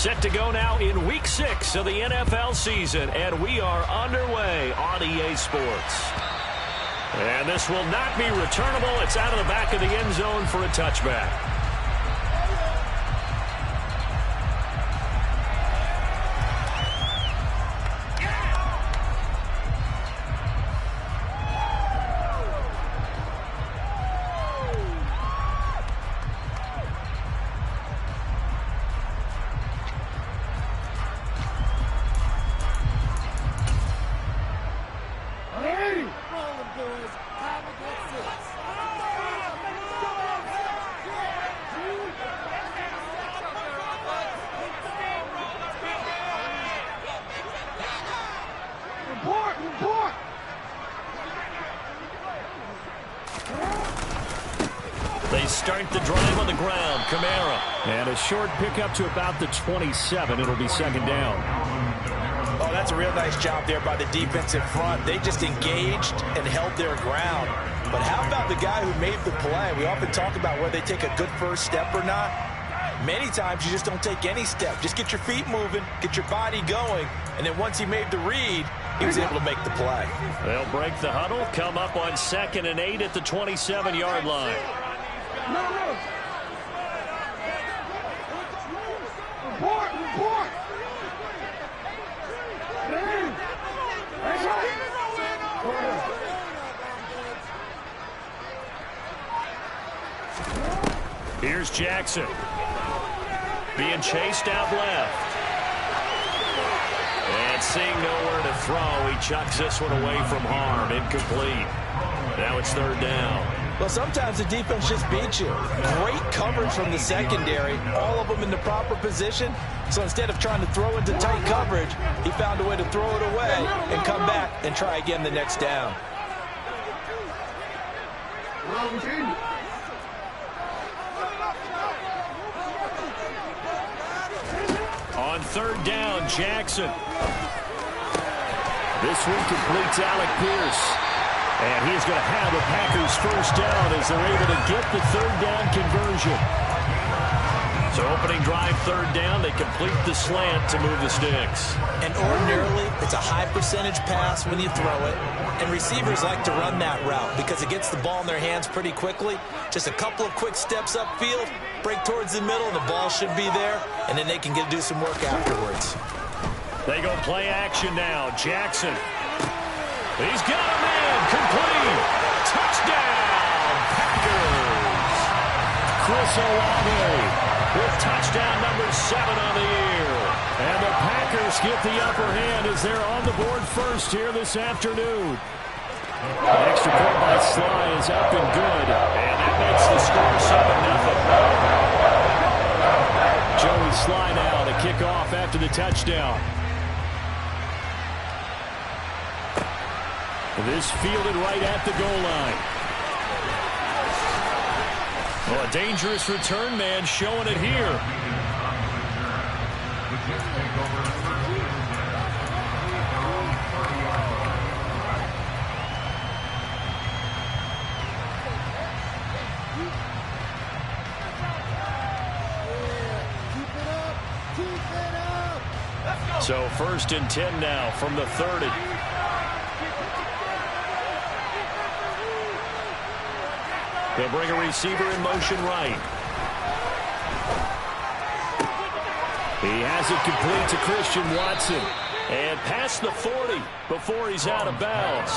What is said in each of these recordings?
Set to go now in Week 6 of the NFL season, and we are underway on EA Sports. And this will not be returnable. It's out of the back of the end zone for a touchback. They start the drive on the ground. Kamara. And a short pickup to about the 27. It'll be second down. Oh, that's a real nice job there by the defensive front. They just engaged and held their ground. But how about the guy who made the play? We often talk about whether they take a good first step or not. Many times you just don't take any step. Just get your feet moving, get your body going, and then once he made the read, he was able to make the play. They'll break the huddle, come up on 2nd and 8 at the 27-yard line. Here's Jackson. Being chased out left. And seeing nowhere to throw, he chucks this one away from harm. Incomplete. Now it's 3rd down. Well, sometimes the defense just beats you. Great coverage from the secondary. All of them in the proper position. So instead of trying to throw into tight coverage, he found a way to throw it away and come back and try again the next down. On 3rd down, Jackson. This one completes Alec Pierce. And he's going to have the Packers first down as they're able to get the 3rd down conversion. So opening drive 3rd down, they complete the slant to move the sticks. And ordinarily, it's a high percentage pass when you throw it. And receivers like to run that route because it gets the ball in their hands pretty quickly. Just a couple of quick steps upfield, break towards the middle, and the ball should be there. And then they can do some work afterwards. They go play action now. Jackson. He's got a man. Complete. Touchdown, Packers. Chris Olave with touchdown number 7 on the year. And the Packers get the upper hand as they're on the board first here this afternoon. An extra point by Sly is up and good. And that makes the score 7-0. Joey Sly now to kick off after the touchdown. This fielded right at the goal line. Well, a dangerous return man showing it here. So 1st and 10 now from the 30. They'll bring a receiver in motion right. He has it complete to Christian Watson. And past the 40 before he's out of bounds.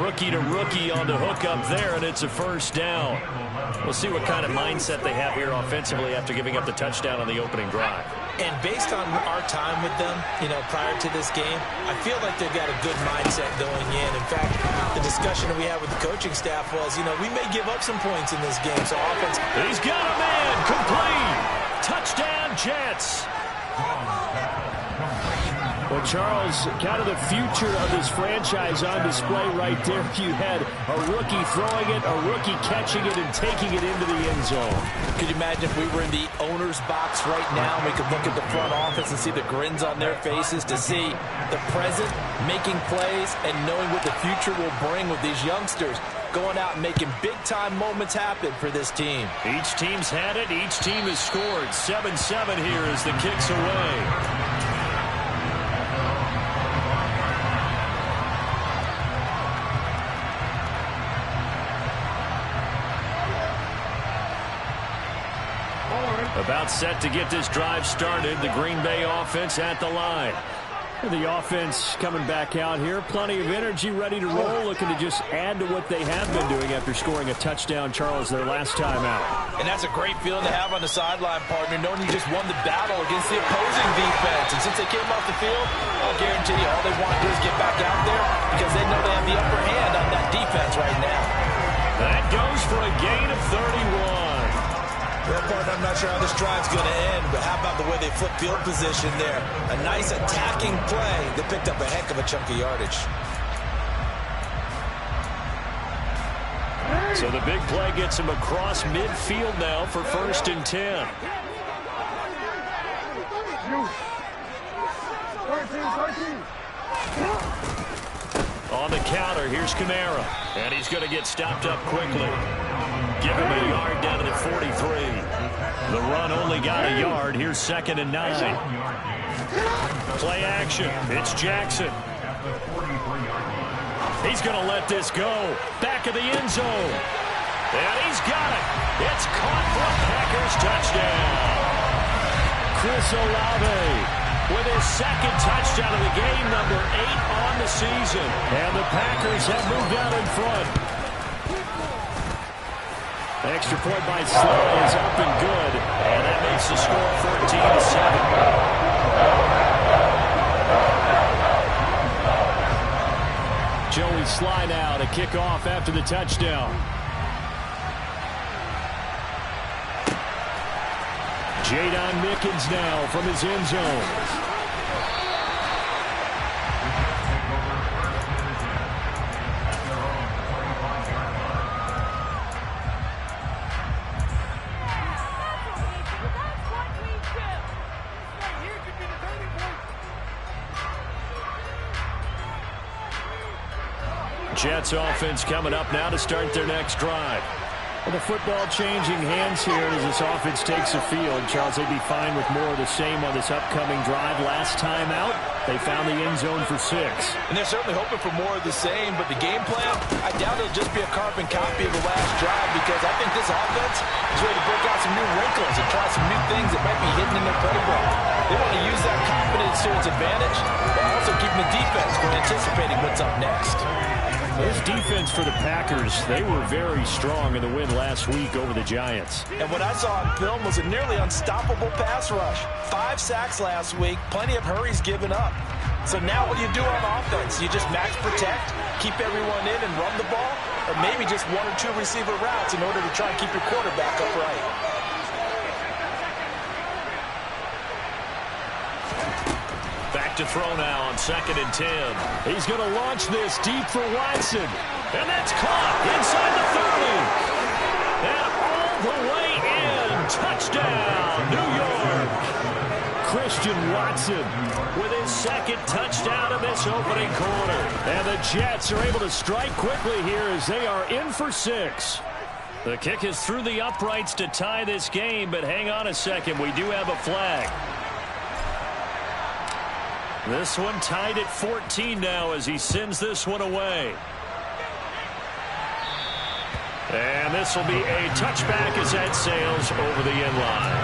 Rookie to rookie on the hook up there, and it's a first down. We'll see what kind of mindset they have here offensively after giving up the touchdown on the opening drive. And based on our time with them, prior to this game, I feel like they've got a good mindset going in. In fact, the discussion that we had with the coaching staff was, we may give up some points in this game. So offense. He's got a man. Complete. Touchdown, Jets. Well, Charles, kind of the future of this franchise on display right there. You had a rookie throwing it, a rookie catching it, and taking it into the end zone. Could you imagine if we were in the owner's box right now, we could look at the front office and see the grins on their faces, to see the present making plays and knowing what the future will bring with these youngsters going out and making big-time moments happen for this team. Each team's had it. Each team has scored. 7-7 here as the kick's away. About set to get this drive started. The Green Bay offense at the line. The offense coming back out here. Plenty of energy, ready to roll, looking to just add to what they have been doing after scoring a touchdown, Charles, their last time out. And that's a great feeling to have on the sideline, partner, knowing you just won the battle against the opposing defense. And since they came off the field, I'll guarantee you all they want to do is get back out there because they know they have the upper hand on that defense right now. That goes for a gain of 31. Well, partner, I'm not sure how this drive's going to end, but how about the way they flip field position there? A nice attacking play. They picked up a heck of a chunk of yardage. So the big play gets him across midfield now for 1st and 10. On the counter, here's Kamara. And he's going to get stopped up quickly. Give him a yard down to the 43. The run only got a yard. Here's 2nd and 9. Play action. It's Jackson. He's going to let this go. Back of the end zone. And he's got it. It's caught for a Packers touchdown. Chris Olave with his 2nd touchdown of the game, number 8 on the season. And the Packers have moved out in front. Extra point by Slay is up and good. And that makes the score 14-7. Joey Slye now to kick off after the touchdown. Jadon Mickens now from his end zone. Jets offense coming up now to start their next drive. Well, the football changing hands here as this offense takes the field. Charles, they'd be fine with more of the same on this upcoming drive. Last time out, they found the end zone for 6. And they're certainly hoping for more of the same, but the game plan, I doubt it'll just be a carbon copy of the last drive because I think this offense is ready to break out some new wrinkles and try some new things that might be hidden in their playbook. They want to use that confidence to its advantage, while also keeping the defense from anticipating what's up next. This defense for the Packers, they were very strong in the win last week over the Giants. And what I saw on film was a nearly unstoppable pass rush. 5 sacks last week, plenty of hurries given up. So now what do you do on offense? You just max protect, keep everyone in and run the ball, or maybe just 1 or 2 receiver routes in order to try and keep your quarterback upright. Back to throw now on 2nd and 10. He's going to launch this deep for Watson. And that's caught inside the 30. And all the way in. Touchdown, New York. Christian Watson with his 2nd touchdown of this opening quarter. And the Jets are able to strike quickly here as they are in for 6. The kick is through the uprights to tie this game, but hang on a second. We do have a flag. This one tied at 14 now as he sends this one away. And this will be a touchback as that sails over the end line.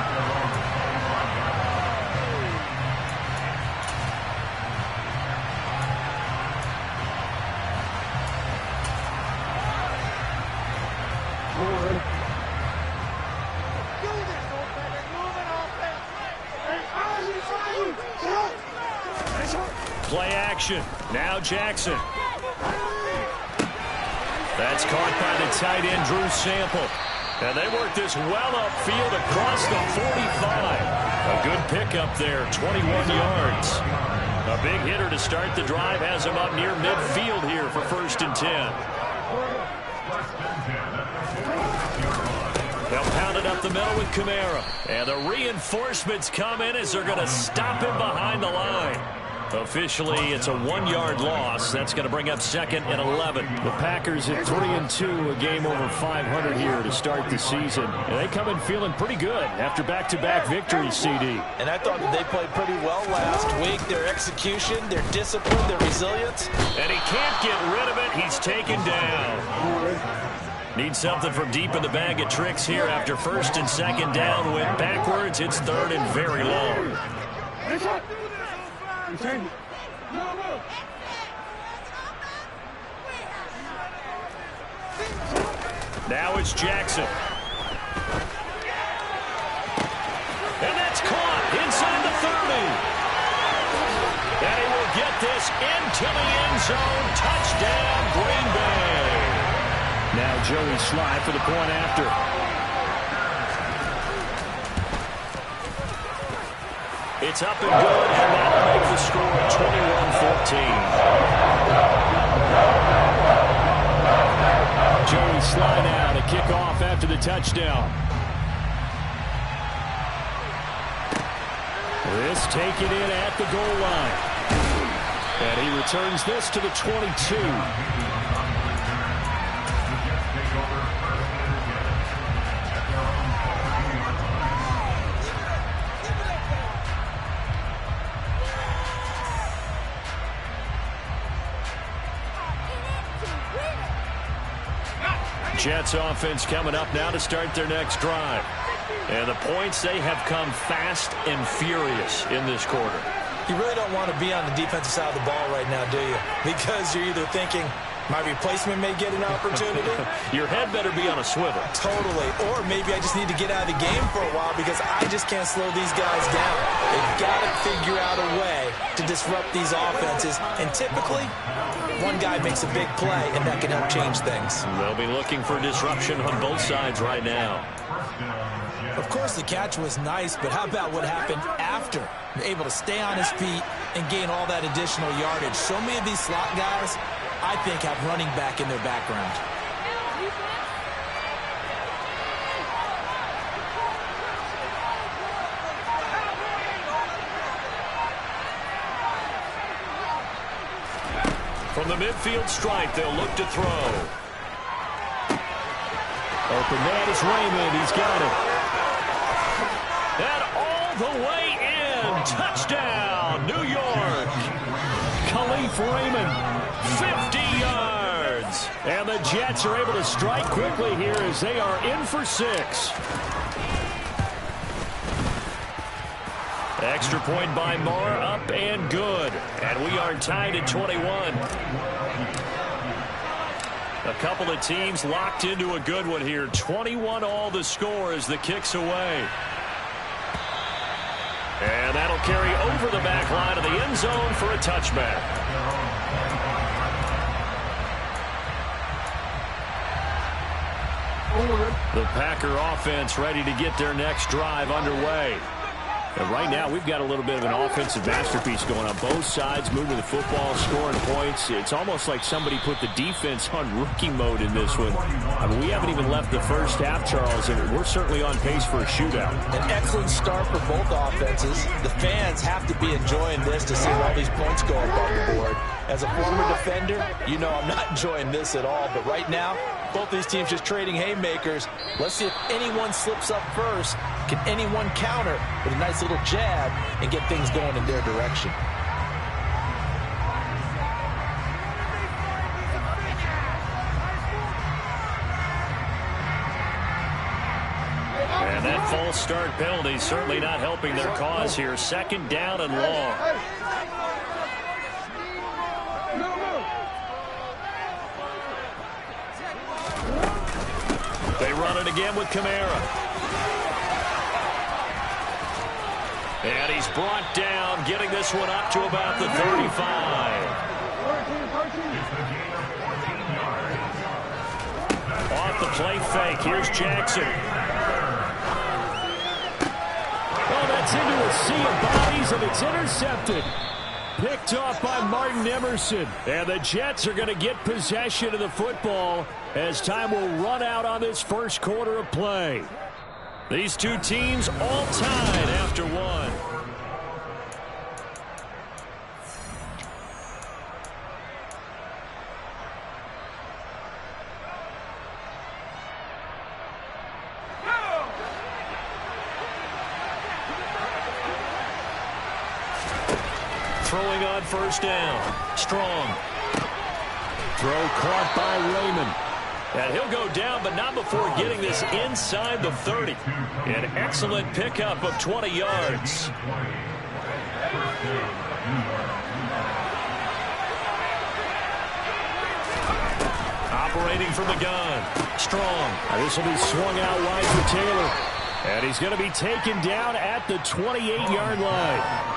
Play action. Now Jackson. That's caught by the tight end, Drew Sample. And they work this well upfield across the 45. A good pickup there, 21 yards. A big hitter to start the drive has him up near midfield here for 1st and 10. They'll pound it up the middle with Kamara. And the reinforcements come in as they're going to stop him behind the line. Officially, it's a 1-yard loss. That's going to bring up 2nd and 11. The Packers at 3-2, a game over 500 here to start the season. And they come in feeling pretty good after back-to-back victories, CD. And I thought that they played pretty well last week. Their execution, their discipline, their resilience. And he can't get rid of it. He's taken down. Needs something from deep in the bag of tricks here after 1st and 2nd down. Went backwards. It's 3rd and very long. Now it's Jackson. And that's caught inside the 30. And he will get this into the end zone. Touchdown, Green Bay. Now Joey Slye for the point after. It's up and good, and that'll make the score 21-14. Joey Slye now to kick off after the touchdown. This taken in at the goal line. And he returns this to the 22. Jets offense coming up now to start their next drive. And the points, they have come fast and furious in this quarter. You really don't want to be on the defensive side of the ball right now, do you? Because you're either thinking, my replacement may get an opportunity. Your head better be on a swivel. Totally. Or maybe I just need to get out of the game for a while because I just can't slow these guys down. They've got to figure out a way to disrupt these offenses. And typically, one guy makes a big play, and that can help change things. They'll be looking for disruption on both sides right now. Of course, the catch was nice, but how about what happened after? Able to stay on his feet and gain all that additional yardage. So many of these slot guys, I think, have running back in their background. From the midfield stripe, they'll look to throw. Open man is Raymond. He's got it. And all the way in. Touchdown, New York. Khalif Raymond. 50 yards. And the Jets are able to strike quickly here as they are in for 6. Extra point by Moore, up and good. And we are tied at 21. A couple of teams locked into a good one here. 21 all the score as the kick's away. And that'll carry over the back line of the end zone for a touchback. The Packer offense ready to get their next drive underway. And right now, we've got a little bit of an offensive masterpiece going on. Both sides moving the football, scoring points. It's almost like somebody put the defense on rookie mode in this one. I mean, we haven't even left the first half, Charles, and we're certainly on pace for a shootout. An excellent start for both offenses. The fans have to be enjoying this to see all these points go above the board. As a former defender, you know I'm not enjoying this at all. But right now, both these teams just trading haymakers. Let's see if anyone slips up first. Can anyone counter with a nice little jab and get things going in their direction? And that false start penalty certainly not helping their cause here. 2nd down and long. They run it again with Kamara. And he's brought down, getting this one up to about the 35. Off the play fake, here's Jackson. Oh, that's into a sea of bodies, and it's intercepted. picked off by Martin Emerson. And the Jets are going to get possession of the football as time will run out on this first quarter of play. These two teams all tied after one. Throwing on first down. Strong. Throw caught by Raymond. And he'll go down, but not before getting this inside the 30. An excellent pickup of 20 yards. Operating from the gun. Strong. This will be swung out wide for Taylor. And he's going to be taken down at the 28-yard line.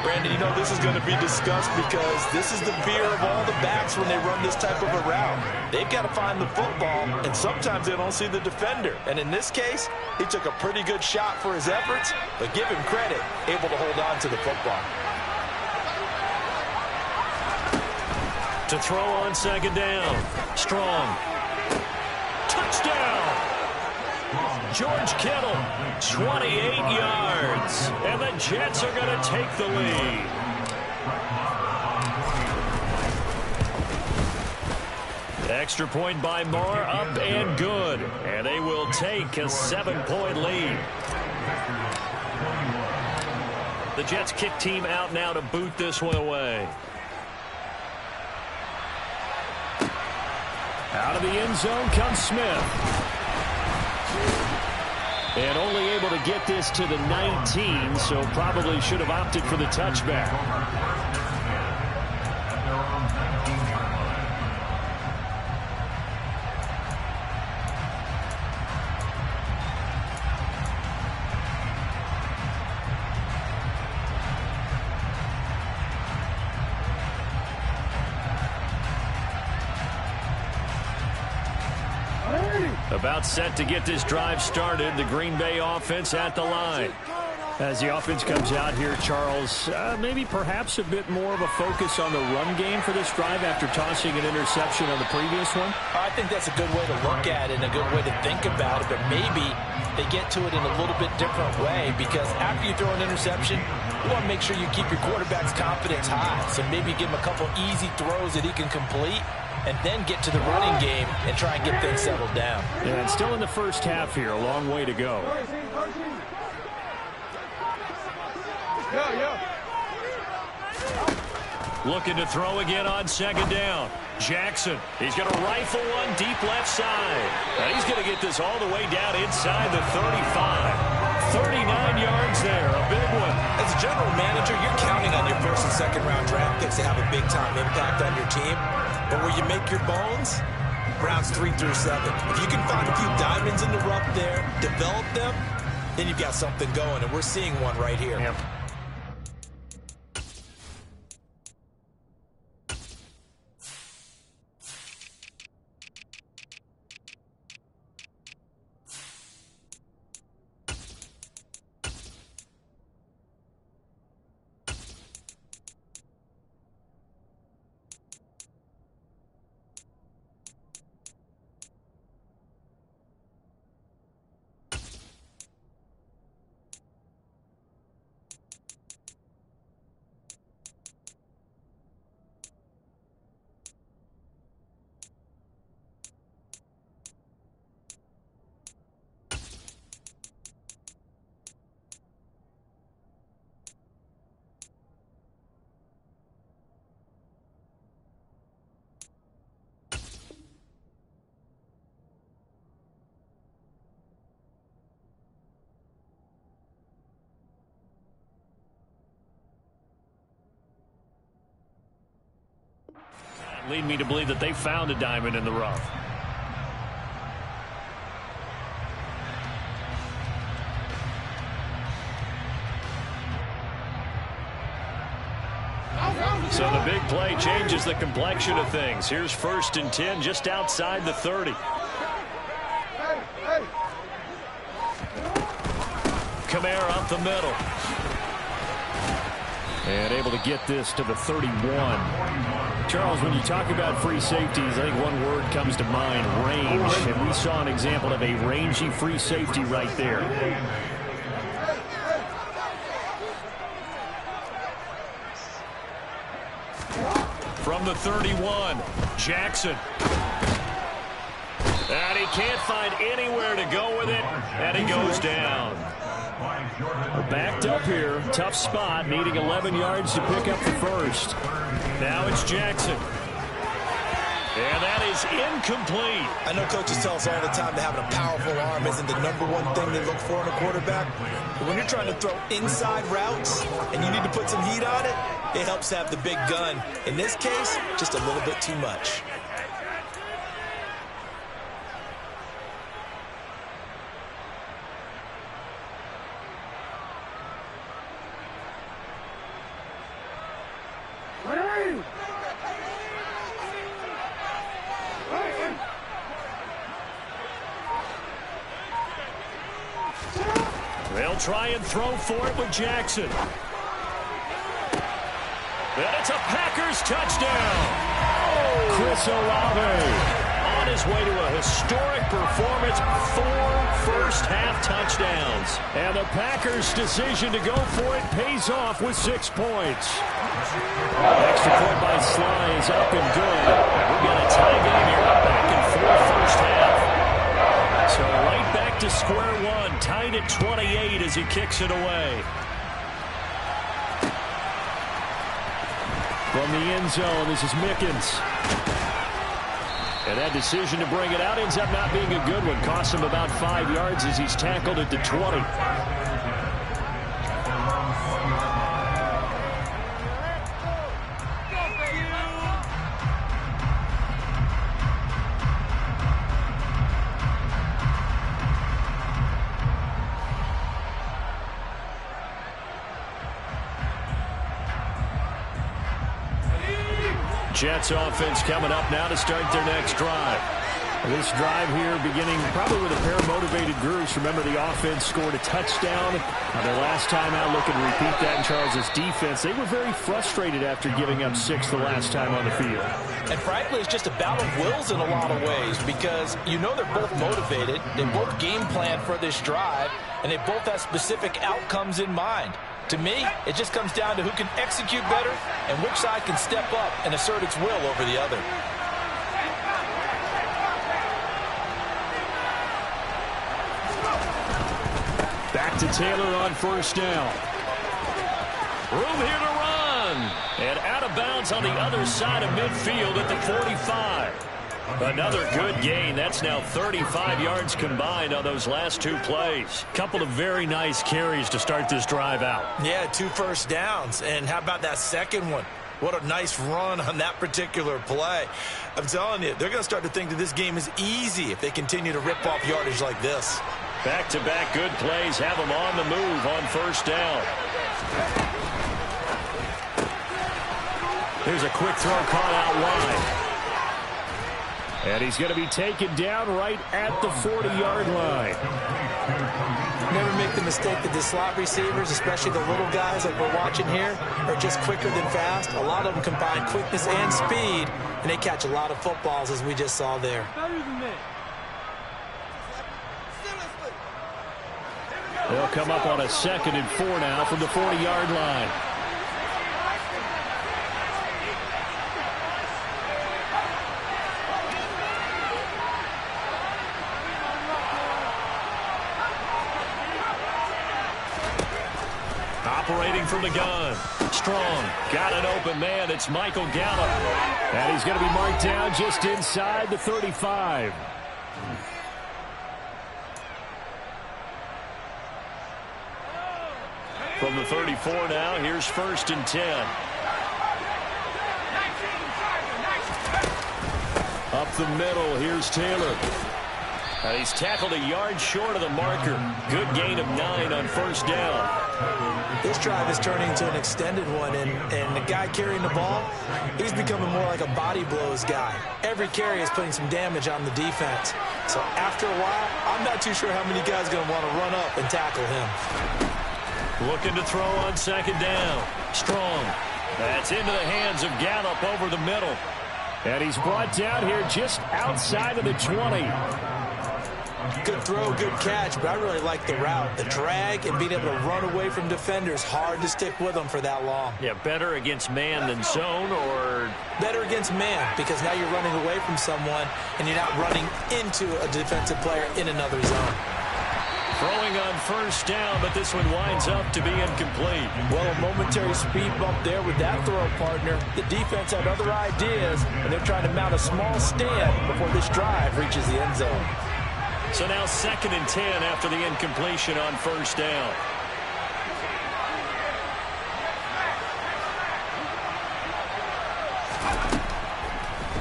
Brandon, you know this is going to be discussed because this is the fear of all the backs when they run this type of a route. They've got to find the football, and sometimes they don't see the defender. And in this case, he took a pretty good shot for his efforts, but give him credit, able to hold on to the football. To throw on second down. Strong. Touchdown! George Kittle, 28 yards. And the Jets are going to take the lead. Extra point by Moore, up and good. And they will take a 7-point lead. The Jets kick team out now to boot this one away. Out of the end zone comes Smith. And only able to get this to the 19, so probably should have opted for the touchback. About set to get this drive started. The Green Bay offense at the line. As the offense comes out here, Charles, maybe perhaps a bit more of a focus on the run game for this drive after tossing an interception on the previous one? I think that's a good way to look at it and a good way to think about it, but maybe they get to it in a little bit different way because after you throw an interception, you want to make sure you keep your quarterback's confidence high. So maybe give him a couple easy throws that he can complete and then get to the running game and try and get things settled down. And still in the first half here, a long way to go. Looking to throw again on second down. Jackson, he's going to rifle one deep left side. And he's going to get this all the way down inside the 35. 39 yards there, a big one. As a general manager, you're counting on your first and second round draft picks to have a big-time impact on your team. But where you make your bones, rounds 3 through 7. If you can find a few diamonds in the rough there, develop them, then you've got something going, and we're seeing one right here. Yep. Lead me to believe that they found a diamond in the rough. So the big play changes the complexion of things. Here's 1st and 10 just outside the 30. Kamara up the middle. And able to get this to the 31. Charles, when you talk about free safeties, I think one word comes to mind, range. And we saw an example of a rangy free safety right there. From the 31, Jackson. And he can't find anywhere to go with it, and he goes down. We're backed up here. Tough spot, needing 11 yards to pick up the first. Now it's Jackson. And that is incomplete. I know coaches tell us all the time that having a powerful arm isn't the number one thing they look for in a quarterback. But when you're trying to throw inside routes and you need to put some heat on it, it helps to have the big gun. In this case, just a little bit too much. They'll try and throw for it with Jackson. And it's a Packers touchdown. Chris Olave On his way to a historic performance, 4 first-half touchdowns. And the Packers' decision to go for it pays off with 6 points. Extra point by Sly is up and good. We've got a tie game here, back and forth first half. So right back to square one, tied at 28 as he kicks it away. From the end zone, this is Mickens. And that decision to bring it out ends up not being a good one. Costs him about 5 yards as he's tackled at the 20. Jets offense coming up now to start their next drive. This drive here beginning probably with a pair of motivated groups. Remember, the offense scored a touchdown. Their last time out, looking to repeat that in Charles' defense. They were very frustrated after giving up 6 the last time on the field. And frankly, it's just a battle of wills in a lot of ways because you know they're both motivated. They both game plan for this drive, and they both have specific outcomes in mind. To me, it just comes down to who can execute better and which side can step up and assert its will over the other. Back to Taylor on first down. Room here to run. And out of bounds on the other side of midfield at the 45. Another good gain. That's now 35 yards combined on those last 2 plays. Couple of very nice carries to start this drive out. Yeah, 2 first downs. And how about that second one? What a nice run on that particular play. I'm telling you, they're going to start to think that this game is easy if they continue to rip off yardage like this. Back-to-back good plays have them on the move on first down. Here's a quick throw caught out wide. And he's going to be taken down right at the 40-yard line. Never make the mistake that the slot receivers, especially the little guys like we're watching here, are just quicker than fast. A lot of them combine quickness and speed, and they catch a lot of footballs, as we just saw there. They'll come up on a 2nd and 4 now from the 40-yard line. Operating from the gun. Strong. Got an open man. It's Michael Gallup. And he's going to be marked down just inside the 35. From the 34 now, here's 1st and 10. Up the middle, here's Taylor. And he's tackled a yard short of the marker. Good gain of 9 on first down. This drive is turning into an extended one, and the guy carrying the ball, he's becoming more like a body blows guy. Every carry is putting some damage on the defense. So after a while, I'm not too sure how many guys are going to want to run up and tackle him. Looking to throw on second down. Strong. That's into the hands of Gallup over the middle. And he's brought down here just outside of the 20. Good throw, good catch, but I really like the route. The drag and being able to run away from defenders, hard to stick with them for that long. Yeah, better against man than zone, or? Better against man, because now you're running away from someone and you're not running into a defensive player in another zone. Throwing on first down, but this one winds up to be incomplete. Well, a momentary speed bump there with that throw, partner. The defense had other ideas, and they're trying to mount a small stand before this drive reaches the end zone. So now 2nd and 10 after the incompletion on first down.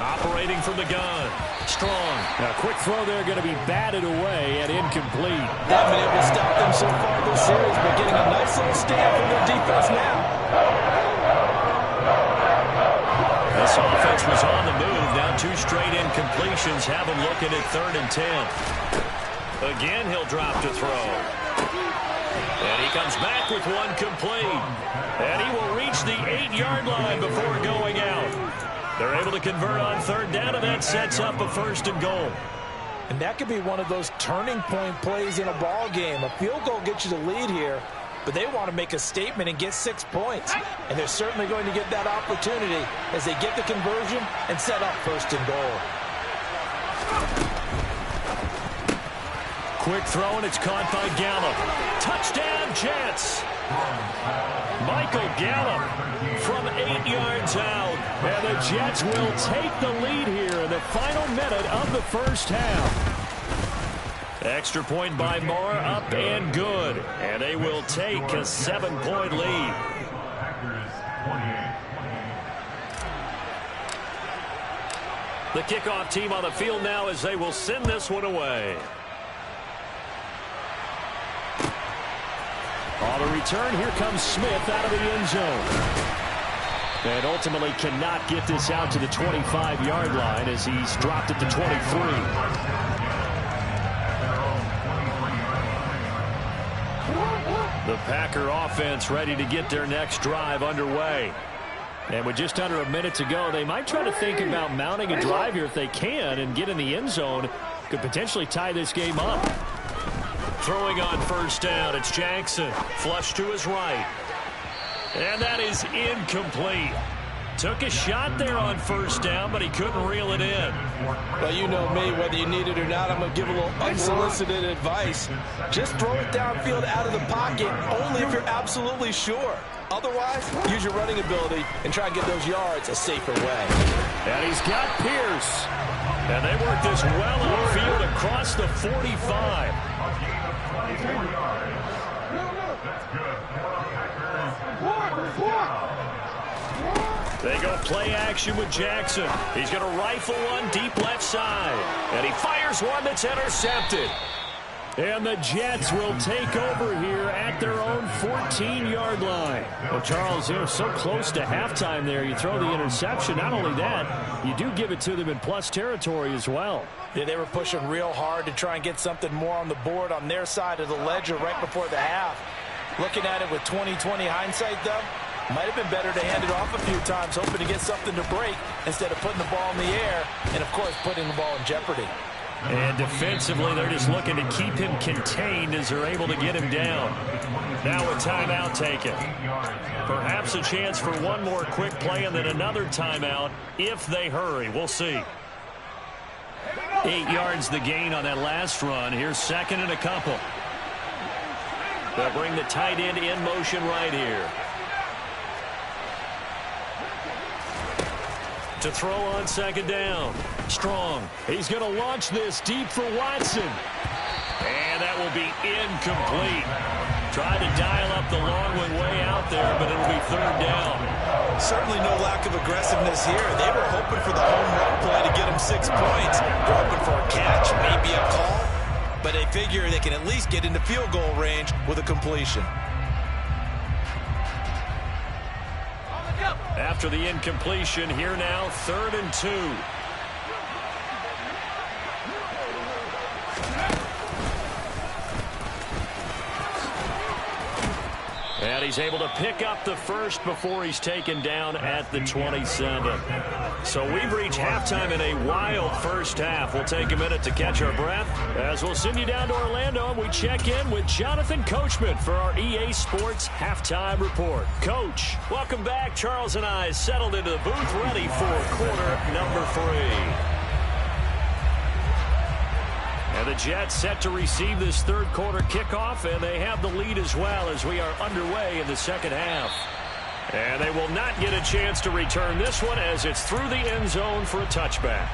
Operating from the gun. Strong. A quick throw there going to be batted away and incomplete. Haven't been able to stop them so far this series, but getting a nice little stand from their defense now. This offense was on the move. Now 2 straight incompletions have him looking at 3rd and 10. Again, he'll drop to throw. And he comes back with one complete. And he will reach the 8-yard line before going out. They're able to convert on 3rd down, and that sets up a 1st and goal. And that could be one of those turning point plays in a ball game. A field goal gets you the lead here, but they want to make a statement and get 6 points. And they're certainly going to get that opportunity as they get the conversion and set up 1st and goal. Quick throw, and it's caught by Gallup. Touchdown, Jets. Michael Gallup from 8 yards out. And the Jets will take the lead here in the final minute of the first half. Extra point by Moore, up and good. And they will take a 7-point lead. The kickoff team on the field now as they will send this one away. On the return, here comes Smith out of the end zone. And ultimately cannot get this out to the 25-yard line as he's dropped at the 23. The Packer offense ready to get their next drive underway. And with just under a minute to go, they might try to think about mounting a drive here if they can and get in the end zone. Could potentially tie this game up. Throwing on first down, it's Jackson. Flush to his right. And that is incomplete. Took a shot there on first down, but he couldn't reel it in. Well, you know me, whether you need it or not, I'm going to give a little unsolicited advice. Just throw it downfield out of the pocket, only if you're absolutely sure. Otherwise, use your running ability and try and get those yards a safer way. And he's got Pierce. And they work this well upfield across the 45. They go play action with Jackson. He's going to rifle one deep left side. And he fires one that's intercepted. And the Jets will take over here at their own 14-yard line. Well, Charles, they're so close to halftime there. You throw the interception. Not only that, you do give it to them in plus territory as well. Yeah, they were pushing real hard to try and get something more on the board on their side of the ledger right before the half. Looking at it with 20/20 hindsight, though, might have been better to hand it off a few times, hoping to get something to break instead of putting the ball in the air and, of course, putting the ball in jeopardy. And defensively, they're just looking to keep him contained as they're able to get him down. Now a timeout taken. Perhaps a chance for one more quick play and then another timeout if they hurry. We'll see. 8 yards the gain on that last run. Here's 2nd and a couple. They'll bring the tight end in motion right here. To throw on 2nd down. Strong. He's going to launch this deep for Watson. And that will be incomplete. Tried to dial up the long one way out there, but it'll be 3rd down. Certainly no lack of aggressiveness here. They were hoping for the home run play to get them 6 points. They're hoping for a catch, maybe a call. But they figure they can at least get into field goal range with a completion. After the incompletion, here now, 3rd and 2. And he's able to pick up the first before he's taken down at the 27. So we've reached halftime in a wild first half. We'll take a minute to catch our breath as we'll send you down to Orlando and we check in with Jonathan Coachman for our EA Sports Halftime Report. Coach, welcome back. Charles and I settled into the booth ready for quarter number 3. And the Jets set to receive this third quarter kickoff, and they have the lead as well as we are underway in the second half. And they will not get a chance to return this one as it's through the end zone for a touchback.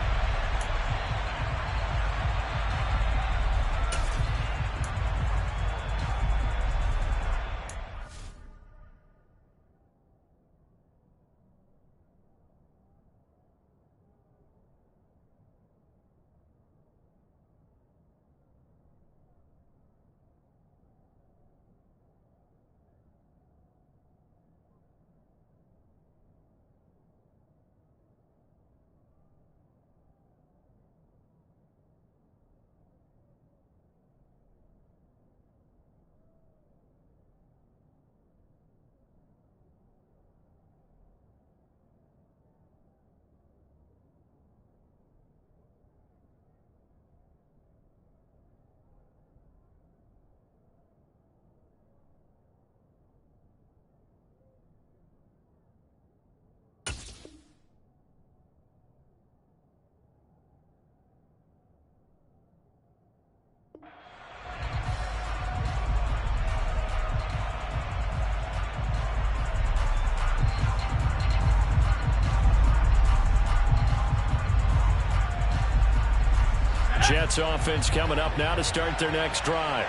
Jets offense coming up now to start their next drive.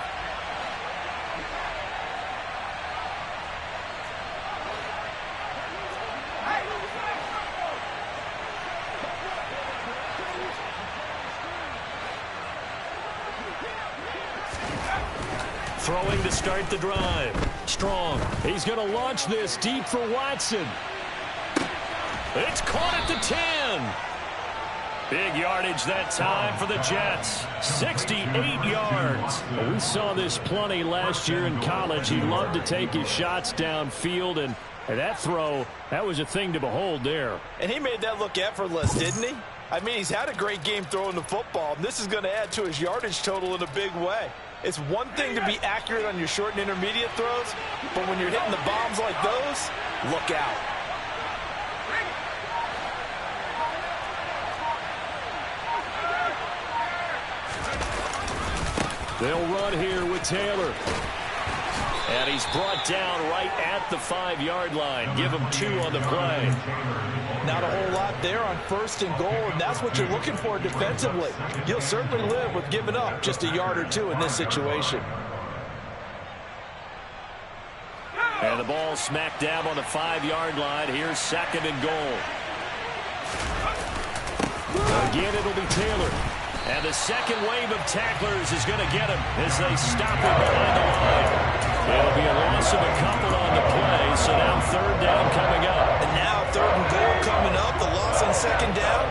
Throwing to start the drive. Strong. He's going to launch this deep for Watson. It's caught at the 10. Big yardage that time for the Jets. 68 yards. We saw this plenty last year in college. He loved to take his shots downfield, and that throw, that was a thing to behold there. And he made that look effortless, didn't he? I mean, he's had a great game throwing the football, and this is going to add to his yardage total in a big way. It's one thing to be accurate on your short and intermediate throws, but when you're hitting the bombs like those, look out. They'll run here with Taylor. And he's brought down right at the 5-yard line. Give him 2 on the play. Not a whole lot there on 1st and goal, and that's what you're looking for defensively. You'll certainly live with giving up just a yard or 2 in this situation. And the ball smack dab on the 5-yard line. Here's 2nd and goal. Again, it'll be Taylor. And the second wave of tacklers is going to get him as they stop him behind the line. It'll be a loss of a couple on the play, so now 3rd down coming up. And now 3rd and goal coming up, the loss on 2nd down.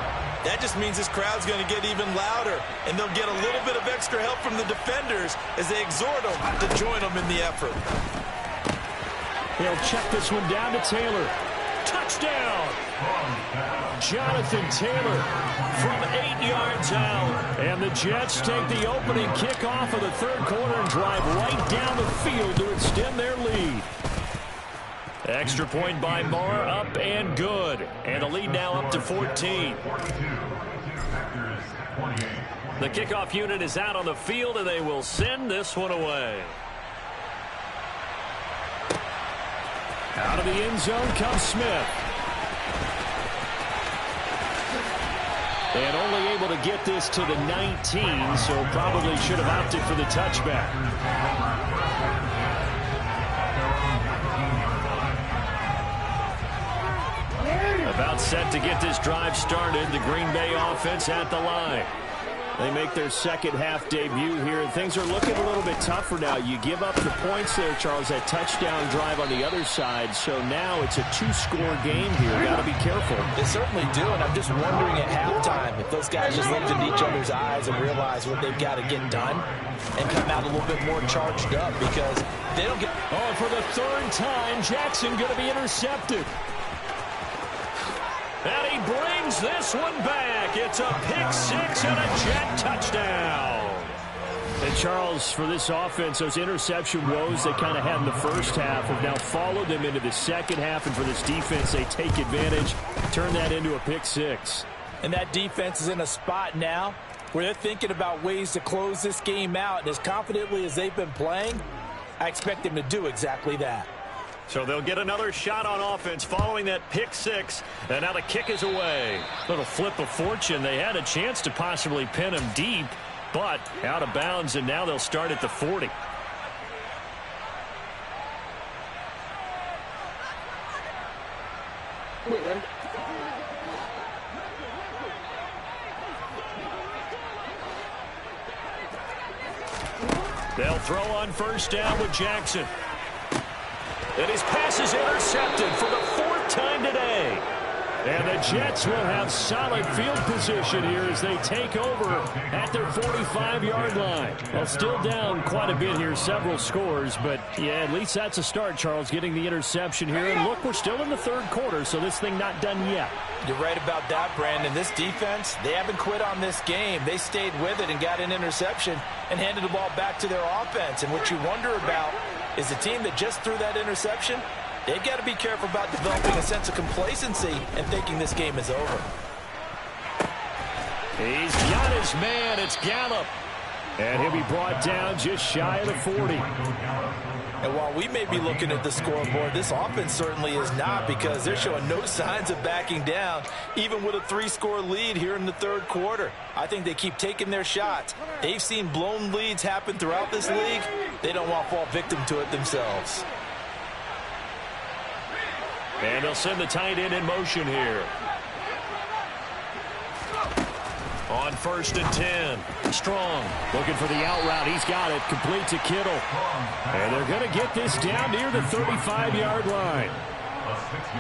That just means this crowd's going to get even louder, and they'll get a little bit of extra help from the defenders as they exhort them to join them in the effort. They'll check this one down to Taylor. Touchdown! Jonathan Taylor from 8 yards out. And the Jets take the opening kickoff of the 3rd quarter and drive right down the field to extend their lead. Extra point by Marr, up and good. And the lead now up to 14. The kickoff unit is out on the field, and they will send this one away. Out of the end zone comes Smith. And only able to get this to the 19, so probably should have opted for the touchback. About set to get this drive started. The Green Bay offense at the line. They make their second half debut here, and things are looking a little bit tougher now. You give up the points there, Charles, that touchdown drive on the other side. So now it's a two-score game here. Got to be careful. They certainly do, and I'm just wondering at halftime if those guys just looked into each other's eyes and realize what they've got to get done and come out a little bit more charged up, because they don't get... Oh, for the third time, Jackson going to be intercepted. And he brings this one back. It's a pick six and a Jet touchdown. And Charles, for this offense, those interception woes they kind of had in the first half have now followed them into the second half. And for this defense, they take advantage, turn that into a pick six. And that defense is in a spot now where they're thinking about ways to close this game out. And as confidently as they've been playing, I expect them to do exactly that. So they'll get another shot on offense following that pick six, and now the kick is away. Little flip of fortune. They had a chance to possibly pin him deep, but out of bounds, and now they'll start at the 40. They'll throw on first down with Jackson. And his pass is intercepted for the fourth time today. And the Jets will have solid field position here as they take over at their 45-yard line. Well, still down quite a bit here, several scores, but yeah, at least that's a start, Charles, getting the interception here. And look, we're still in the third quarter, so this thing not done yet. You're right about that, Brandon. This defense, they haven't quit on this game. They stayed with it and got an interception and handed the ball back to their offense. And what you wonder about is the team that just threw that interception, they've got to be careful about developing a sense of complacency and thinking this game is over. He's got his man. It's Gallup. And he'll be brought down just shy of the 40. And while we may be looking at the scoreboard, this offense certainly is not, because they're showing no signs of backing down, even with a 3-score lead here in the third quarter. I think they keep taking their shots. They've seen blown leads happen throughout this league. They don't want to fall victim to it themselves. And they'll send the tight end in motion here. On first and 10. Strong looking for the out route. He's got it. Complete to Kittle. And they're going to get this down near the 35-yard line.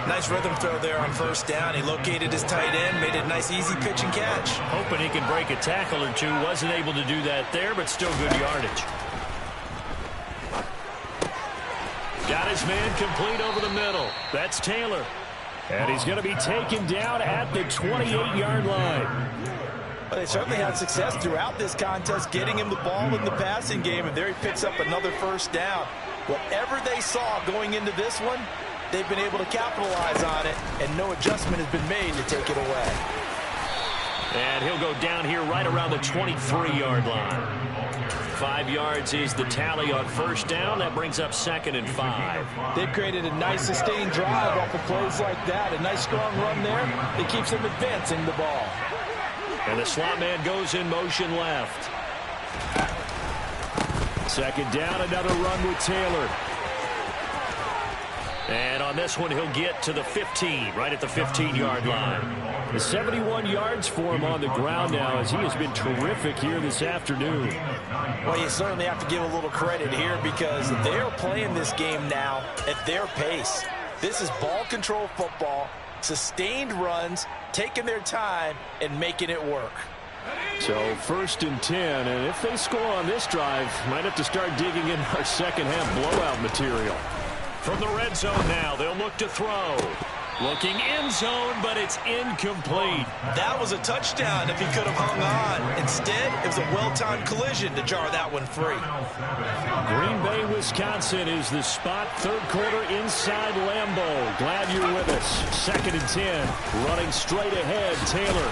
Nice rhythm throw there on first down. He located his tight end, made it a nice easy pitch and catch. Hoping he can break a tackle or two. Wasn't able to do that there, but still good yardage. Got his man complete over the middle. That's Taylor. And he's going to be taken down at the 28-yard line. Well, they certainly had success throughout this contest getting him the ball in the passing game, and there he picks up another first down. Whatever they saw going into this one, they've been able to capitalize on it, and no adjustment has been made to take it away. And he'll go down here right around the 23-yard line. 5 yards is the tally on first down. That brings up 2nd and 5. They've created a nice sustained drive off of plays like that. A nice strong run there that keeps them advancing the ball. And the slot man goes in motion left. Second down, another run with Taylor. And on this one, he'll get to the 15, right at the 15-yard line. The 71 yards for him on the ground now, as he has been terrific here this afternoon. Well, you certainly have to give a little credit here, because they're playing this game now at their pace. This is ball control football, sustained runs, taking their time and making it work. So 1st and 10, and if they score on this drive, might have to start digging in our second half blowout material. From the red zone now, they'll look to throw. Looking end zone, but it's incomplete. That was a touchdown if he could have hung on. Instead, it was a well-timed collision to jar that one free. Green Bay, Wisconsin is the spot. Third quarter inside Lambeau. Glad you're with us. 2nd and 10. Running straight ahead, Taylor.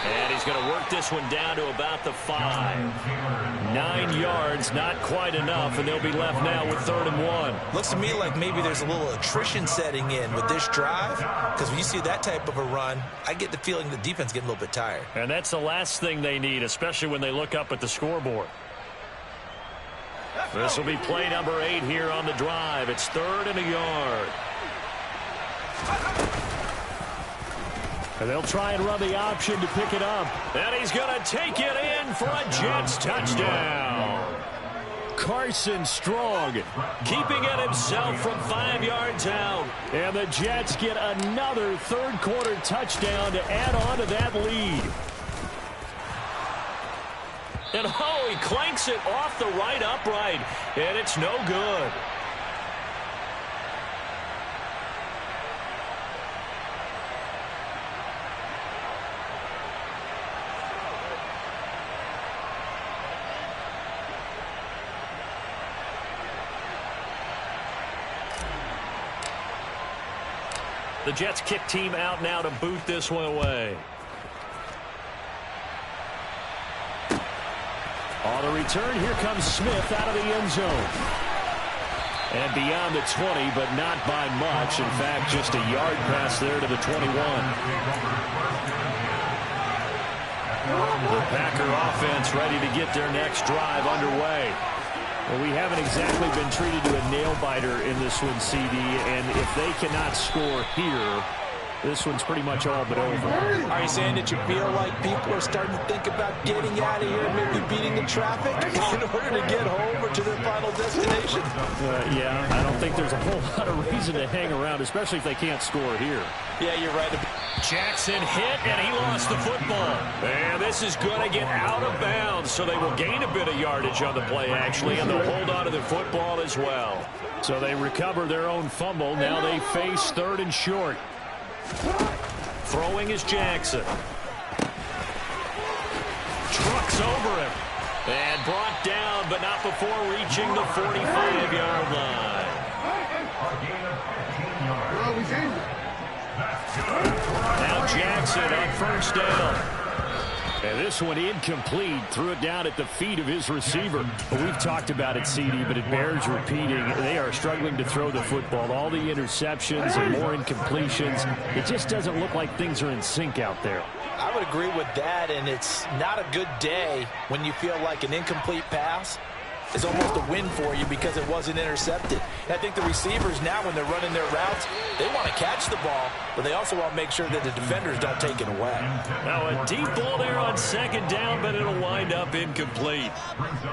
And he's going to work this one down to about the 5. 9 yards, not quite enough, and they'll be left now with 3rd and 1. Looks to me like maybe there's a little attrition setting in with this drive, because when you see that type of a run, I get the feeling the defense getting a little bit tired. And that's the last thing they need, especially when they look up at the scoreboard. This will be play number 8 here on the drive. It's 3rd and a yard. And they'll try and run the option to pick it up. And he's going to take it in for a Jets touchdown. Carson Strong keeping it himself from 5 yards out. And the Jets get another third-quarter touchdown to add on to that lead. And oh, he clanks it off the right upright. And it's no good. The Jets kick team out now to boot this one away. On the return, here comes Smith out of the end zone. And beyond the 20, but not by much. In fact, just a yard pass there to the 21. The Packer offense ready to get their next drive underway. Well, we haven't exactly been treated to a nail-biter in this one, CD, and if they cannot score here, this one's pretty much all but over. Are you saying that you feel like people are starting to think about getting out of here and maybe beating the traffic in order to get home or to their final destination? Yeah, I don't think there's a whole lot of reason to hang around, especially if they can't score here. Yeah, you're right. Jackson hit, and he lost the football. And this is going to get out of bounds, so they will gain a bit of yardage on the play, actually, and they'll hold on to the football as well. So they recover their own fumble. Now they face 3rd and short. Throwing is Jackson. Trucks over him. And brought down, but not before reaching the 45-yard line. Now Jackson on first down. And this one incomplete. Threw it down at the feet of his receiver. Well, we've talked about it, CD, but it bears repeating. They are struggling to throw the football. All the interceptions and more incompletions. It just doesn't look like things are in sync out there. I would agree with that, and it's not a good day when you feel like an incomplete pass is almost a win for you because it wasn't intercepted. And I think the receivers now, when they're running their routes, they want to catch the ball, but they also want to make sure that the defenders don't take it away. Now a deep ball there on 2nd down, but it'll wind up incomplete.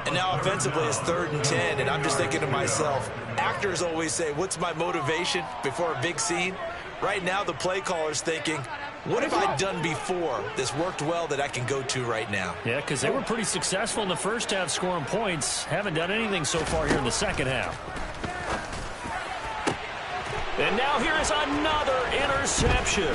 And now offensively it's 3rd and 10, and I'm just thinking to myself, actors always say, what's my motivation before a big scene? Right now the play caller's thinking, what have I done before that's worked well that I can go to right now? Yeah, because they were pretty successful in the first half scoring points. Haven't done anything so far here in the second half. And now here is another interception.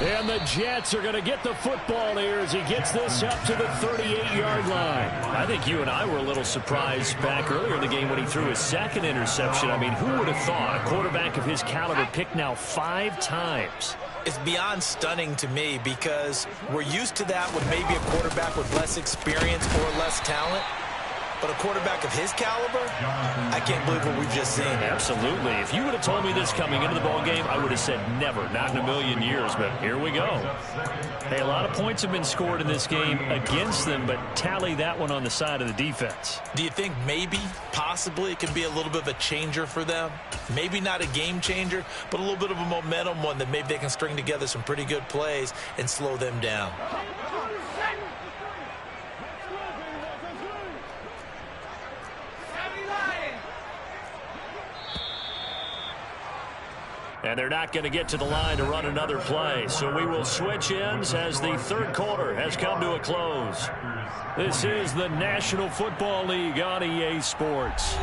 And the Jets are going to get the football here as he gets this up to the 38-yard line. I think you and I were a little surprised back earlier in the game when he threw his 2nd interception. I mean, who would have thought a quarterback of his caliber picked now 5 times? It's beyond stunning to me because we're used to that with maybe a quarterback with less experience or less talent. But a quarterback of his caliber, I can't believe what we've just seen. Absolutely. If you would have told me this coming into the ballgame, I would have said never, not in a million years, but here we go. Hey, a lot of points have been scored in this game against them, but tally that one on the side of the defense. Do you think maybe, possibly, it can be a little bit of a changer for them? Maybe not a game changer, but a little bit of a momentum one that maybe they can string together some pretty good plays and slow them down. And they're not going to get to the line to run another play. So we will switch ends as the 3rd quarter has come to a close. This is the National Football League on EA Sports.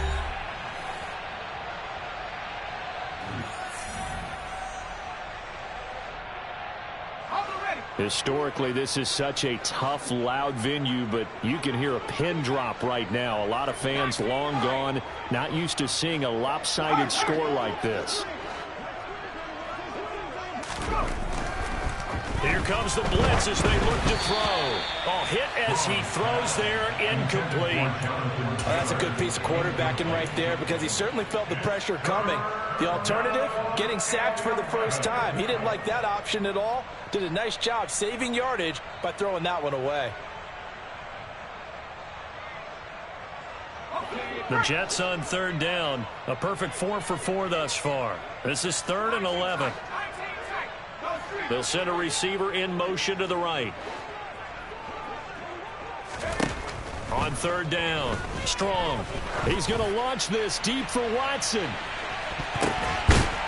Historically, this is such a tough, loud venue, but you can hear a pin drop right now. A lot of fans long gone, not used to seeing a lopsided score like this. Here comes the blitz as they look to throw. Oh, hit as he throws there, incomplete. Oh, that's a good piece of quarterbacking right there because he certainly felt the pressure coming. The alternative, getting sacked for the first time. He didn't like that option at all. Did a nice job saving yardage by throwing that one away. The Jets on 3rd down. A perfect 4 for 4 thus far. This is 3rd and 11. They'll send a receiver in motion to the right. On third down, Strong. He's going to launch this deep for Watson.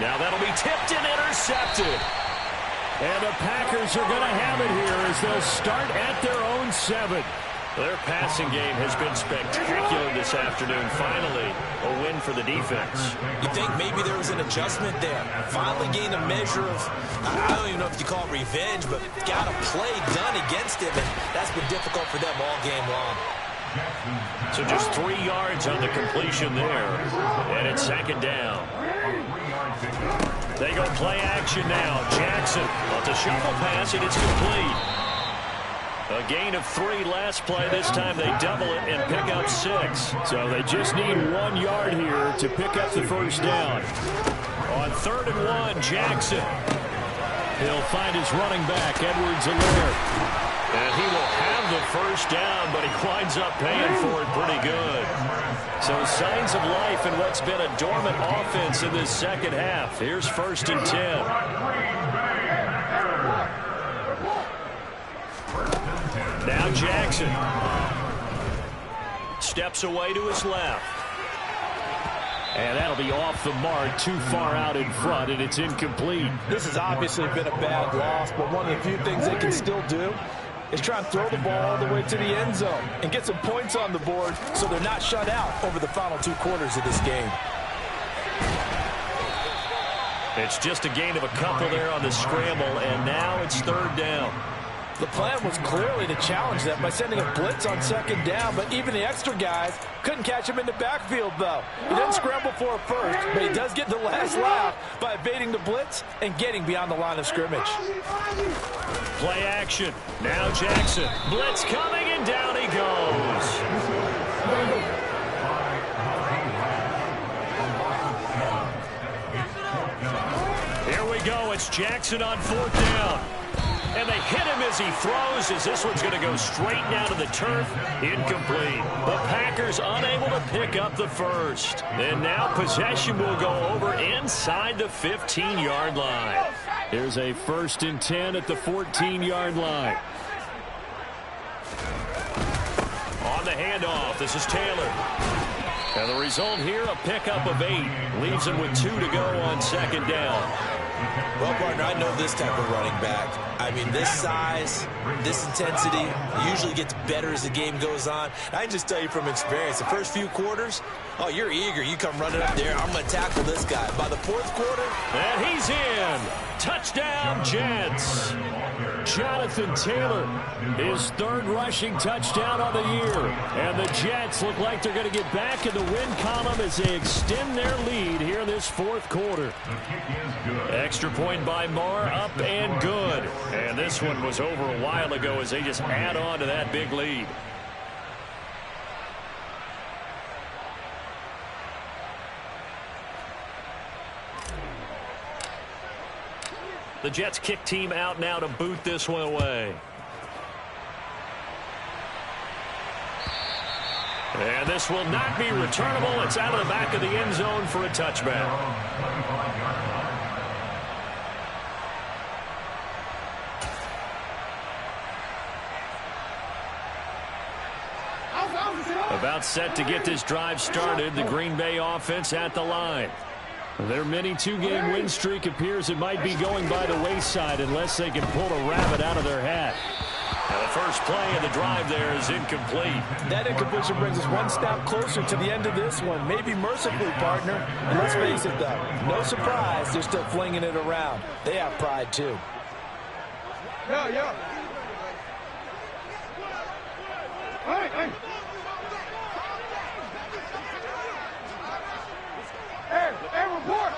Now that'll be tipped and intercepted. And the Packers are going to have it here as they'll start at their own 7. Their passing game has been spectacular this afternoon. Finally, a win for the defense. You think maybe there was an adjustment there. Finally gained a measure of, I don't even know if you call it revenge, but got a play done against him, and that's been difficult for them all game long. So just 3 yards on the completion there, and it's second down. They go play action now. Jackson wants a shovel pass, and it's complete. A gain of 3 last play. This time they double it and pick up 6. So they just need 1 yard here to pick up the first down. On 3rd and 1, Jackson. He'll find his running back, Edwards-Helaire. And he will have the first down, but he winds up paying for it pretty good. So signs of life in what's been a dormant offense in this second half. Here's 1st and 10. Now Jackson steps away to his left. And that'll be off the mark, too far out in front, and it's incomplete. This has obviously been a bad loss, but one of the few things they can still do is try and throw the ball all the way to the end zone and get some points on the board so they're not shut out over the final 2 quarters of this game. It's just a gain of a couple there on the scramble, and now it's 3rd down. The plan was clearly to challenge them by sending a blitz on 2nd down, but even the extra guys couldn't catch him in the backfield, though. He doesn't scramble for a first, but he does get the last laugh by evading the blitz and getting beyond the line of scrimmage. Play action. Now Jackson. Blitz coming, and down he goes. Here we go. It's Jackson on 4th down. And they hit him as he throws, as this one's going to go straight down to the turf. Incomplete. The Packers unable to pick up the first. And now possession will go over inside the 15-yard line. Here's a 1st and 10 at the 14-yard line. On the handoff, this is Taylor. And the result here, a pickup of 8. Leaves him with 2 to go on 2nd down. Well, partner, I know this type of running back. I mean, this size, this intensity usually gets better as the game goes on. I can just tell you from experience, the first few quarters, oh, you're eager. You come running up there, I'm going to tackle this guy. By the 4th quarter, and he's in. Touchdown, Jets. Jonathan Taylor, his 3rd rushing touchdown on the year. And the Jets look like they're going to get back in the win column as they extend their lead here in this 4th quarter. Extra point by Marr, up and good. And this one was over a while ago as they just add on to that big lead. The Jets kick team out now to boot this one away. And this will not be returnable. It's out of the back of the end zone for a touchback. About set to get this drive started. The Green Bay offense at the line. Their mini 2-game win streak appears it might be going by the wayside unless they can pull a rabbit out of their hat. Now the first play of the drive there is incomplete. That incompletion brings us one step closer to the end of this one. Maybe mercifully, partner. And let's face it, though. No surprise, they're still flinging it around. They have pride, too. Yeah. Hey. Report.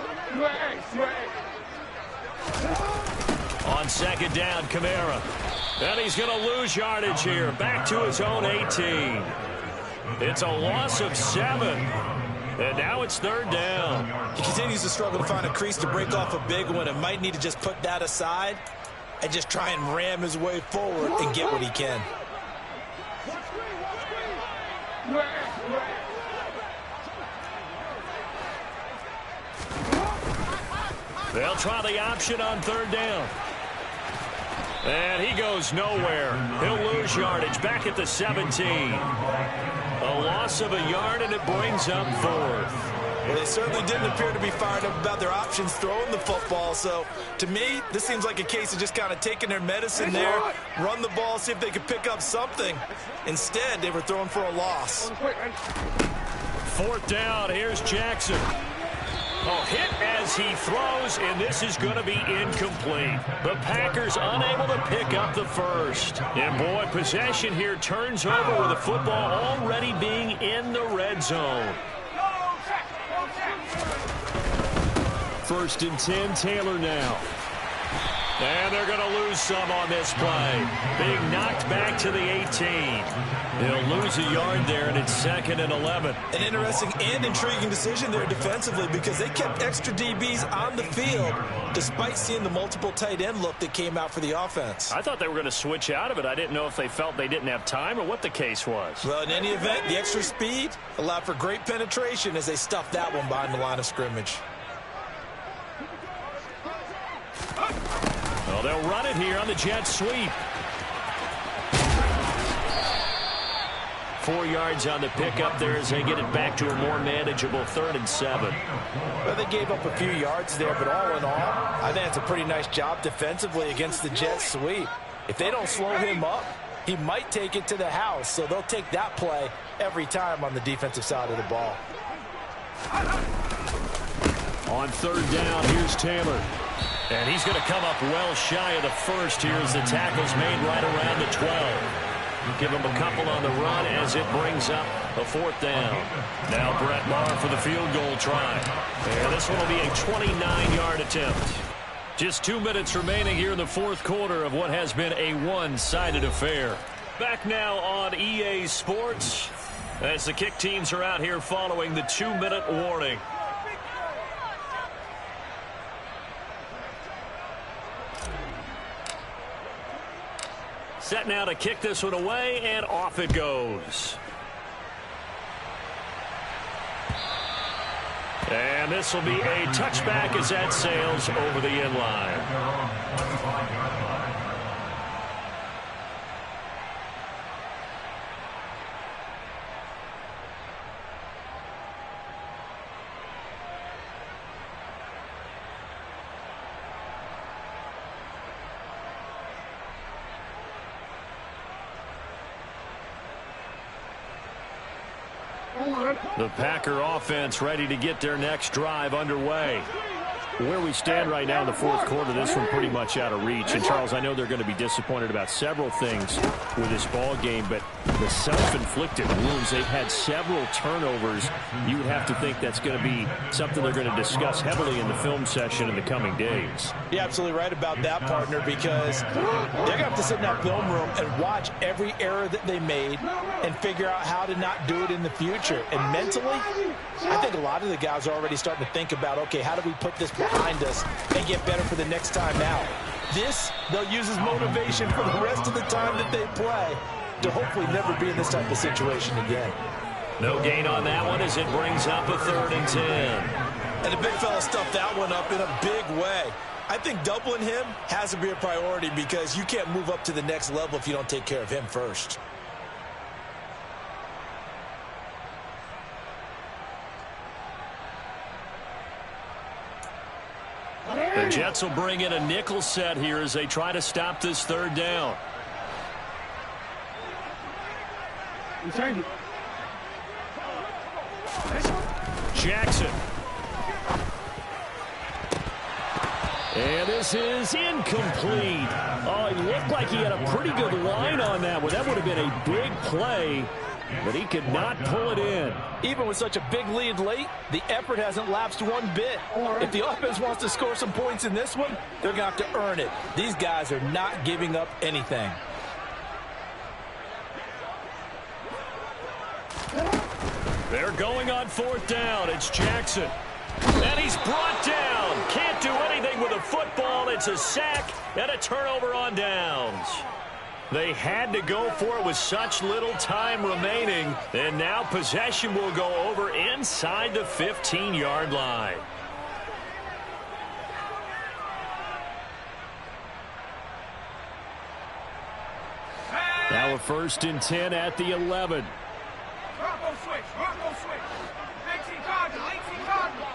On 2nd down, Kamara. And he's going to lose yardage here. Back to his own 18. It's a loss of 7. And now it's 3rd down. He continues to struggle to find a crease to break off a big one and might need to just put that aside and just try and ram his way forward and get what he can. They'll try the option on 3rd down. And he goes nowhere. He'll lose yardage back at the 17. A loss of a yard, and it brings up 4th. Well, they certainly didn't appear to be fired up about their options throwing the football. So, to me, this seems like a case of just kind of taking their medicine there, run the ball, see if they could pick up something. Instead, they were throwing for a loss. 4th down. Here's Jackson. Oh, hit as he throws, and this is going to be incomplete. The Packers unable to pick up the first. And, boy, possession here turns over with the football already being in the red zone. 1st and 10, Taylor now. And they're going to lose some on this play. Being knocked back to the 18. They'll lose a yard there, and it's 2nd and 11. An interesting and intriguing decision there defensively because they kept extra DBs on the field despite seeing the multiple tight end look that came out for the offense. I thought they were going to switch out of it. I didn't know if they felt they didn't have time or what the case was. Well, in any event, the extra speed allowed for great penetration as they stuffed that one behind the line of scrimmage. Well, they'll run it here on the jet sweep. 4 yards on the pickup there as they get it back to a more manageable 3rd and 7. Well, they gave up a few yards there, but all in all, I think it's a pretty nice job defensively against the jet sweep. If they don't slow him up, he might take it to the house, so they'll take that play every time on the defensive side of the ball. On 3rd down, here's Taylor. And he's going to come up well shy of the first here as the tackle's made right around the 12. Give him a couple on the run as it brings up a 4th down. Now Brett Maher for the field goal try. And this one will be a 29-yard attempt. Just 2 minutes remaining here in the 4th quarter of what has been a one-sided affair. Back now on EA Sports as the kick teams are out here following the 2-minute warning. Set now to kick this one away, and off it goes. And this will be a touchback as that sails over the end line. The Packer offense ready to get their next drive underway. Where we stand right now in the 4th quarter, this one pretty much out of reach. And, Charles, I know they're going to be disappointed about several things with this ball game, but the self-inflicted wounds, they've had several turnovers. You would have to think that's going to be something they're going to discuss heavily in the film session in the coming days. You're absolutely right about that, partner, because they're going to have to sit in that film room and watch every error that they made and figure out how to not do it in the future. And mentally, I think a lot of the guys are already starting to think about, okay, how do we put this behind us and get better for the next time out? This, they'll use as motivation for the rest of the time that they play to hopefully never be in this type of situation again. No gain on that one as it brings up a 3rd and 10. And the big fella stuffed that one up in a big way. I think doubling him has to be a priority because you can't move up to the next level if you don't take care of him first. The Jets will bring in a nickel set here as they try to stop this 3rd down. Jackson. And this is incomplete. Oh, it looked like he had a pretty good line on that one. That would have been a big play, but he could not pull it in. Even with such a big lead late, the effort hasn't lapsed one bit. If the offense wants to score some points in this one, they're going to have to earn it. These guys are not giving up anything. They're going on 4th down. It's Jackson. And he's brought down. Can't do anything with a football. It's a sack and a turnover on downs. They had to go for it with such little time remaining. And now possession will go over inside the 15-yard line. So 1st and 10 at the 11. Rocco switch. Rocco switch. 18 Cardinal. 18 Cardinal.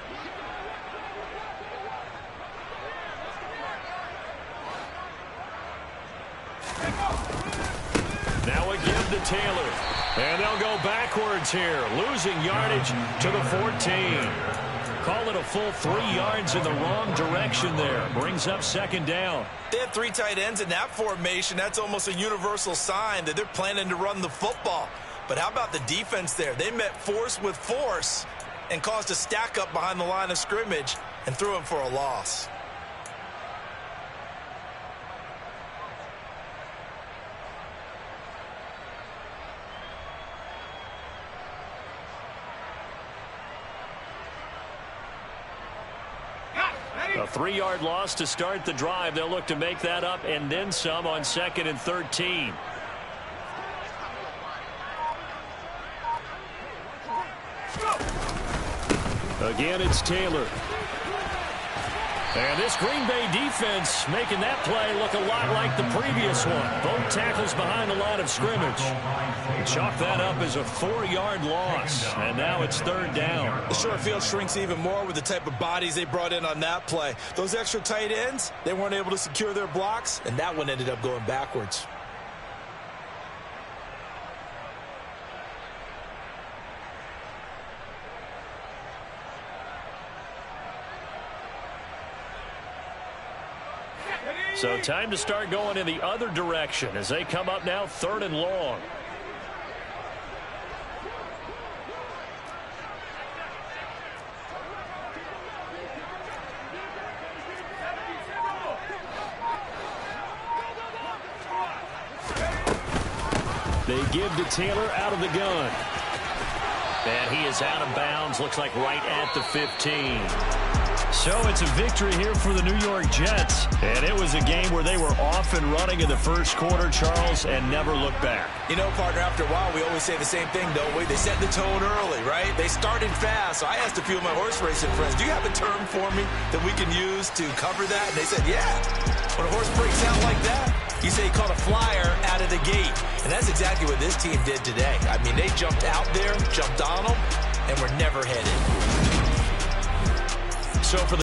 Now a give to Taylor. And they'll go backwards here, losing yardage to the 14. Call it a full 3 yards in the wrong direction there. Brings up 2nd down. They had 3 tight ends in that formation. That's almost a universal sign that they're planning to run the football. But how about the defense there? They met force with force and caused a stack up behind the line of scrimmage and threw him for a loss. A 3-yard loss to start the drive. They'll look to make that up and then some on 2nd and 13. Again, it's Taylor. And this Green Bay defense making that play look a lot like the previous one. Both tackles behind the line of scrimmage. Chalk that up as a 4-yard loss. And now it's 3rd down. The short field shrinks even more with the type of bodies they brought in on that play. Those extra tight ends, they weren't able to secure their blocks, and that one ended up going backwards. So time to start going in the other direction as they come up now 3rd and long. They give to Taylor out of the gun. And he is out of bounds, looks like right at the 15. So it's a victory here for the New York Jets. And it was a game where they were off and running in the first quarter, Charles, and never looked back. You know, partner, after a while, we always say the same thing, don't we? They set the tone early, right? They started fast. So I asked a few of my horse racing friends, do you have a term for me that we can use to cover that? And they said, yeah. When a horse breaks out like that, you say he caught a flyer out of the gate. And that's exactly what this team did today. I mean, they jumped out there, jumped on them, and were never headed. So for the